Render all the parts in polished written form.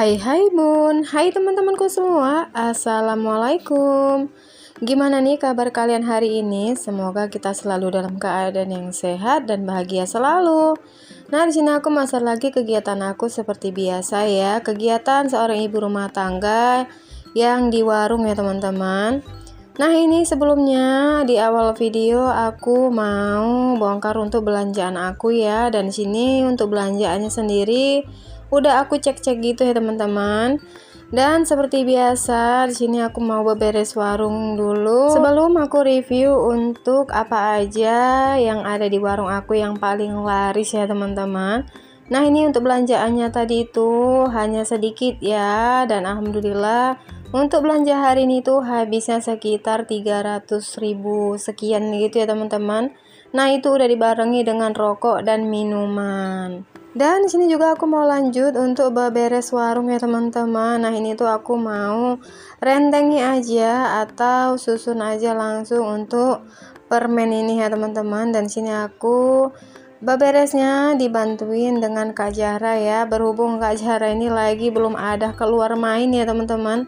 Hai bun, hai teman-temanku semua, assalamualaikum. Gimana nih kabar kalian hari ini? Semoga kita selalu dalam keadaan yang sehat dan bahagia selalu. Nah, di sini aku masih lagi kegiatan aku seperti biasa ya, kegiatan seorang ibu rumah tangga yang di warung ya teman-teman. Nah, ini sebelumnya di awal video aku mau bongkar untuk belanjaan aku ya, dan di sini untuk belanjaannya sendiri udah aku cek-cek gitu ya teman-teman. Dan seperti biasa di sini aku mau beberes warung dulu sebelum aku review untuk apa aja yang ada di warung aku yang paling laris ya teman-teman. Nah, ini untuk belanjaannya tadi itu hanya sedikit ya, dan alhamdulillah untuk belanja hari ini tuh habisnya sekitar 300.000 sekian gitu ya teman-teman. Nah, itu udah dibarengi dengan rokok dan minuman. Dan di sini juga aku mau lanjut untuk beberes warung ya teman-teman. Nah, ini tuh aku mau rentengi aja atau susun aja langsung untuk permen ini ya teman-teman. Dan sini aku beberesnya dibantuin dengan Kak Zahra ya. Berhubung Kak Zahra ini lagi belum ada keluar main ya teman-teman.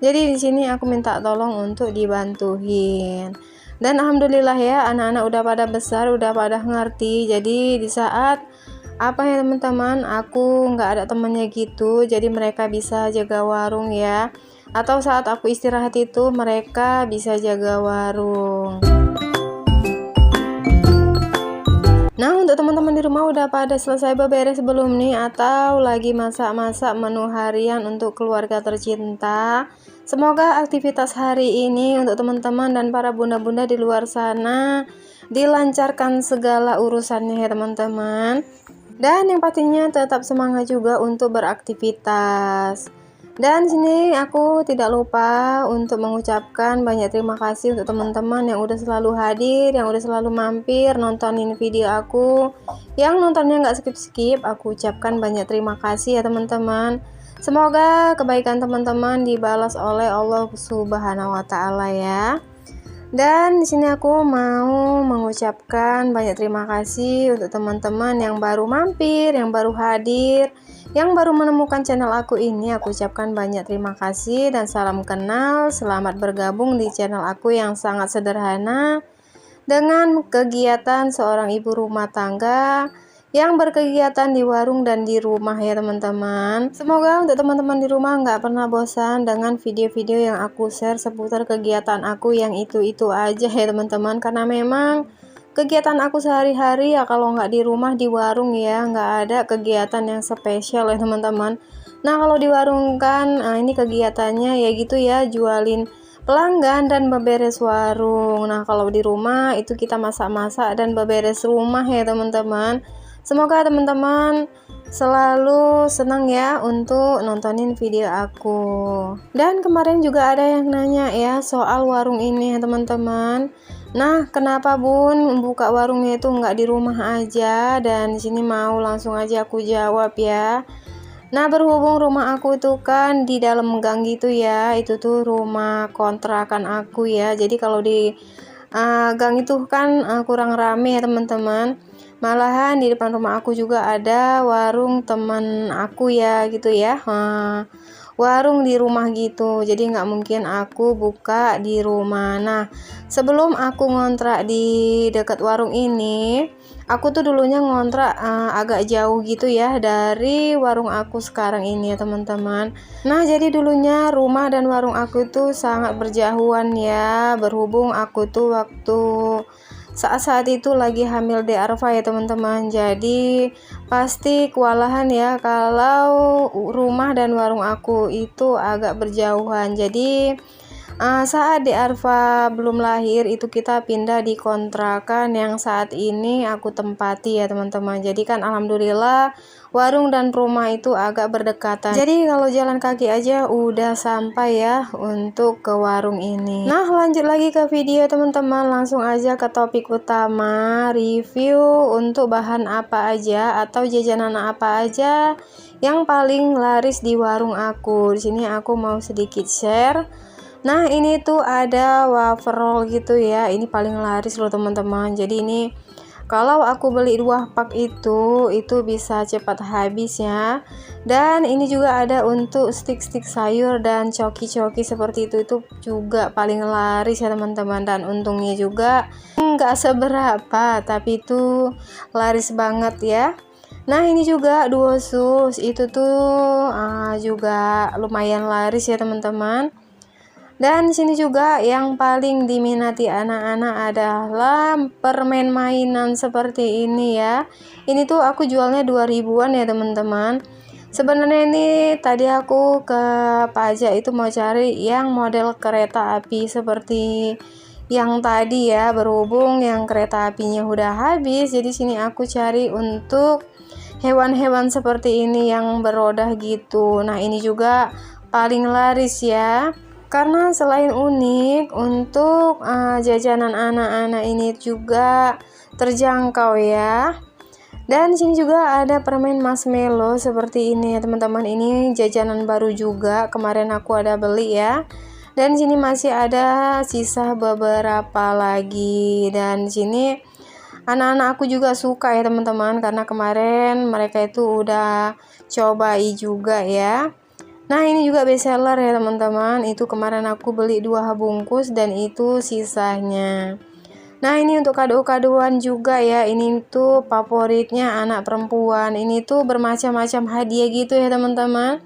Jadi di sini aku minta tolong untuk dibantuin. Dan alhamdulillah ya, anak-anak udah pada besar, udah pada ngerti. Jadi di saat apa ya teman-teman, aku nggak ada temennya gitu, jadi mereka bisa jaga warung ya, atau saat aku istirahat itu mereka bisa jaga warung. Nah, untuk teman-teman di rumah udah pada selesai beberes belum nih, atau lagi masak-masak menu harian untuk keluarga tercinta? Semoga aktivitas hari ini untuk teman-teman dan para bunda-bunda di luar sana dilancarkan segala urusannya ya teman-teman. Dan yang pastinya tetap semangat juga untuk beraktivitas. Dan sini aku tidak lupa untuk mengucapkan banyak terima kasih untuk teman-teman yang udah selalu hadir, yang udah selalu mampir nontonin video aku. Yang nontonnya nggak skip-skip, aku ucapkan banyak terima kasih ya teman-teman. Semoga kebaikan teman-teman dibalas oleh Allah Subhanahu wa Ta'ala ya. Dan di sini aku mau mengucapkan banyak terima kasih untuk teman-teman yang baru mampir, yang baru hadir, yang baru menemukan channel aku ini. Aku ucapkan banyak terima kasih dan salam kenal. Selamat bergabung di channel aku yang sangat sederhana dengan kegiatan seorang ibu rumah tangga yang berkegiatan di warung dan di rumah ya teman-teman. Semoga untuk teman-teman di rumah nggak pernah bosan dengan video-video yang aku share seputar kegiatan aku yang itu-itu aja ya teman-teman. Karena memang kegiatan aku sehari-hari ya kalau nggak di rumah di warung ya, nggak ada kegiatan yang spesial ya teman-teman. Nah, kalau di warung kan ini kegiatannya ya gitu ya, jualin pelanggan dan beberes warung. Nah, kalau di rumah itu kita masak-masak dan beberes rumah ya teman-teman. Semoga teman-teman selalu senang ya untuk nontonin video aku. Dan kemarin juga ada yang nanya ya soal warung ini ya teman-teman. Nah, kenapa bun buka warungnya itu nggak di rumah aja? Dan di sini mau langsung aja aku jawab ya. Nah, berhubung rumah aku itu kan di dalam gang gitu ya, itu tuh rumah kontrakan aku ya. Jadi kalau di gang itu kan kurang rame ya teman-teman. Malahan di depan rumah aku juga ada warung teman aku ya gitu ya. Warung di rumah gitu, jadi nggak mungkin aku buka di rumah. Nah, sebelum aku ngontrak di dekat warung ini, aku tuh dulunya ngontrak agak jauh gitu ya dari warung aku sekarang ini ya teman-teman. Nah, jadi dulunya rumah dan warung aku tuh sangat berjauhan ya, berhubung aku tuh waktu saat itu lagi hamil di Arfa ya teman-teman. Jadi pasti kewalahan ya kalau rumah dan warung aku itu agak berjauhan. Jadi saat di Arfa belum lahir itu kita pindah di kontrakan yang saat ini aku tempati ya teman-teman. Jadi kan alhamdulillah warung dan rumah itu agak berdekatan. Jadi kalau jalan kaki aja udah sampai ya untuk ke warung ini. Nah, lanjut lagi ke video teman-teman. Langsung aja ke topik utama, review untuk bahan apa aja atau jajanan apa aja yang paling laris di warung aku. Di sini aku mau sedikit share. Nah, ini tuh ada wafer roll gitu ya. Ini paling laris loh teman-teman. Jadi ini Kalau aku beli 2 pak itu bisa cepat habis ya. Dan ini juga ada untuk stik-stik sayur dan coki-coki seperti itu juga paling laris ya teman-teman. Dan untungnya juga nggak seberapa, tapi itu laris banget ya. Nah ini juga duo sus itu juga lumayan laris ya teman-teman. Dan sini juga yang paling diminati anak-anak adalah permen mainan seperti ini ya. Ini aku jualnya 2000-an ya teman-teman. Sebenarnya ini tadi aku ke pajak itu mau cari yang model kereta api seperti yang tadi ya, berhubung yang kereta apinya udah habis, jadi sini aku cari untuk hewan-hewan seperti ini yang beroda gitu. Nah ini juga paling laris ya, karena selain unik, untuk jajanan anak-anak ini juga terjangkau ya. Dan sini juga ada permen marshmallow seperti ini ya teman-teman. Ini jajanan baru juga, kemarin aku ada beli ya. Dan sini masih ada sisa beberapa lagi. Dan sini anak-anak aku juga suka ya teman-teman, karena kemarin mereka itu udah cobai juga ya. Nah ini juga best seller ya teman-teman. Itu kemarin aku beli 2 bungkus dan itu sisanya. Nah ini untuk kado-kadoan juga ya. Ini favoritnya anak perempuan. Ini bermacam-macam hadiah gitu ya teman-teman.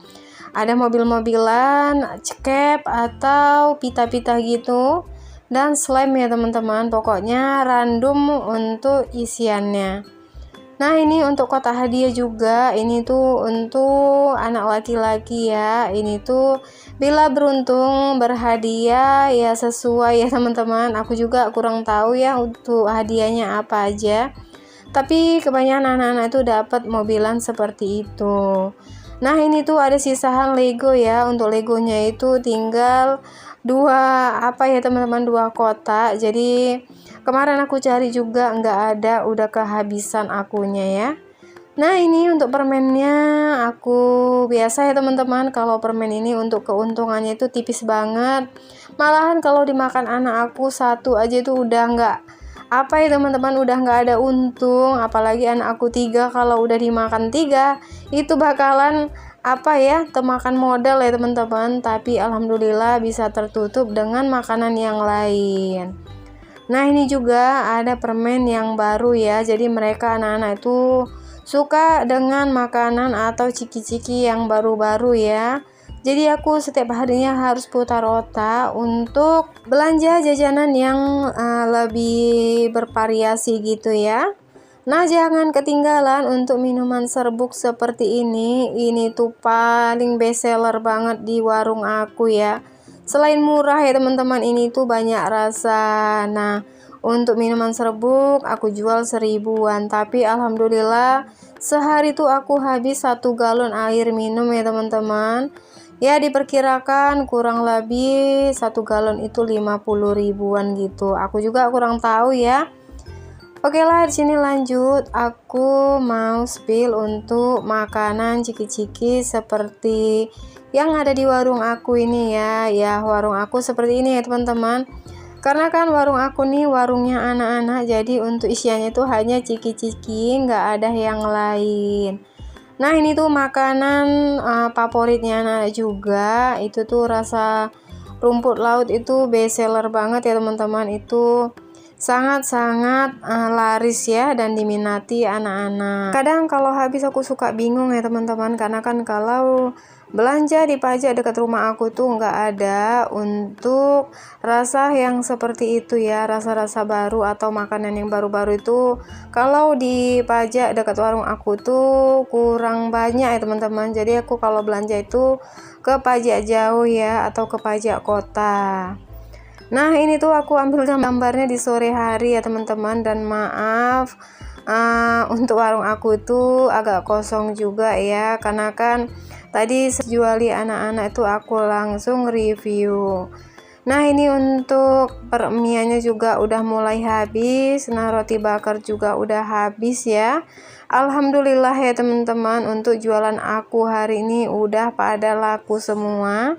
Ada mobil-mobilan, cekep atau pita-pita gitu, dan slime ya teman-teman. Pokoknya random untuk isiannya. Nah ini untuk kotak hadiah juga. Ini untuk anak laki-laki ya. Ini bila beruntung berhadiah ya sesuai ya teman-teman. Aku juga kurang tahu ya untuk hadiahnya apa aja, tapi kebanyakan anak-anak itu dapat mobilan seperti itu. Nah ini ada sisahan Lego ya. Untuk Legonya itu tinggal 2 teman-teman, 2 kotak. Jadi kemarin aku cari juga nggak ada, udah kehabisan akunya ya. Nah ini untuk permennya aku biasa ya teman-teman. Kalau permen ini untuk keuntungannya itu tipis banget. Malahan kalau dimakan anak aku satu aja itu udah nggak teman-teman, udah nggak ada untung. Apalagi anak aku 3, kalau udah dimakan 3 itu bakalan termakan modal ya teman-teman. Tapi alhamdulillah bisa tertutup dengan makanan yang lain. Nah ini juga ada permen yang baru ya. Jadi mereka anak-anak itu suka dengan makanan atau ciki-ciki yang baru-baru ya. Jadi aku setiap harinya harus putar otak untuk belanja jajanan yang lebih bervariasi gitu ya. Nah jangan ketinggalan untuk minuman serbuk seperti ini. Ini paling best seller banget di warung aku ya. Selain murah ya teman-teman, ini banyak rasa. Nah untuk minuman serbuk aku jual 1000-an, tapi alhamdulillah sehari aku habis 1 galon air minum ya teman-teman. Ya diperkirakan kurang lebih 1 galon itu 50 ribuan gitu. Aku juga kurang tahu ya. Oke lah, di sini lanjut. Aku mau spill untuk makanan ciki-ciki seperti yang ada di warung aku ini ya. Ya warung aku seperti ini ya teman-teman. Karena kan warung aku nih warungnya anak-anak, jadi untuk isiannya itu hanya ciki-ciki, nggak ada yang lain. Nah ini makanan favoritnya anak juga. Itu rasa rumput laut, itu best seller banget ya teman-teman. Itu sangat-sangat laris ya dan diminati anak-anak. Kadang kalau habis aku suka bingung ya teman-teman, karena kan kalau belanja di pajak dekat rumah aku nggak ada untuk rasa yang seperti itu ya, rasa-rasa baru atau makanan yang baru-baru itu. Kalau di pajak dekat warung aku kurang banyak ya teman-teman. Jadi aku kalau belanja itu ke pajak jauh ya, atau ke pajak kota. Nah ini aku ambil gambarnya di sore hari ya teman-teman, dan maaf untuk warung aku agak kosong juga ya, karena kan tadi juali anak-anak aku langsung review. Nah ini untuk permiannya juga udah mulai habis. Nah roti bakar juga udah habis ya. Alhamdulillah ya teman-teman, untuk jualan aku hari ini udah pada laku semua.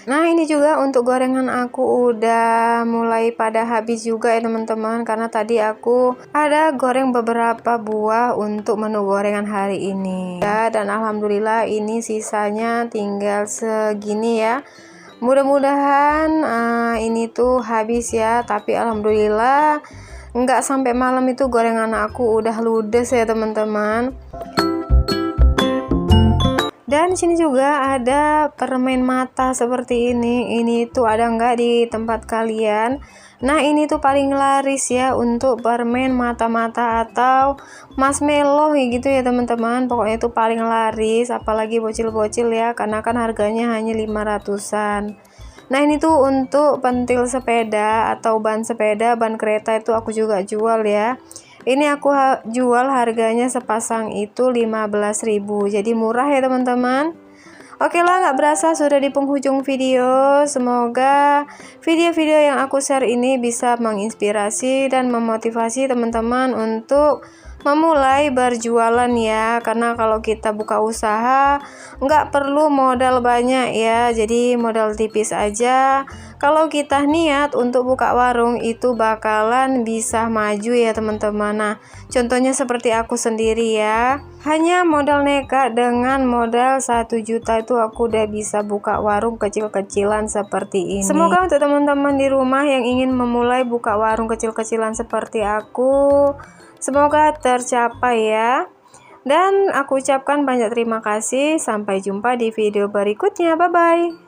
Nah, ini juga untuk gorengan aku udah mulai pada habis juga ya teman-teman, karena tadi aku ada goreng beberapa buah untuk menu gorengan hari ini ya, dan alhamdulillah ini sisanya tinggal segini ya. Mudah-mudahan ini tuh habis ya, tapi alhamdulillah nggak sampai malam itu gorengan aku udah ludes ya teman-teman. Dan sini juga ada permen mata seperti ini. Ini tuh ada nggak di tempat kalian? Nah, ini tuh paling laris ya untuk permen mata-mata atau marshmallow gitu ya teman-teman. Pokoknya itu paling laris, apalagi bocil-bocil ya, karena kan harganya hanya 500-an. Nah, ini tuh untuk pentil sepeda atau ban sepeda, ban kereta itu aku juga jual ya. Ini aku jual harganya sepasang itu 15.000, jadi murah ya teman-teman. Oke lah, nggak berasa sudah di penghujung video. Semoga video-video yang aku share ini bisa menginspirasi dan memotivasi teman-teman untuk memulai berjualan ya, karena kalau kita buka usaha nggak perlu modal banyak ya, jadi modal tipis aja. Kalau kita niat untuk buka warung itu bakalan bisa maju ya teman-teman. Nah, contohnya seperti aku sendiri ya, hanya modal nekat dengan modal 1 juta itu aku udah bisa buka warung kecil-kecilan seperti ini. Semoga untuk teman-teman di rumah yang ingin memulai buka warung kecil-kecilan seperti aku, semoga tercapai ya. Dan aku ucapkan banyak terima kasih. Sampai jumpa di video berikutnya. Bye-bye.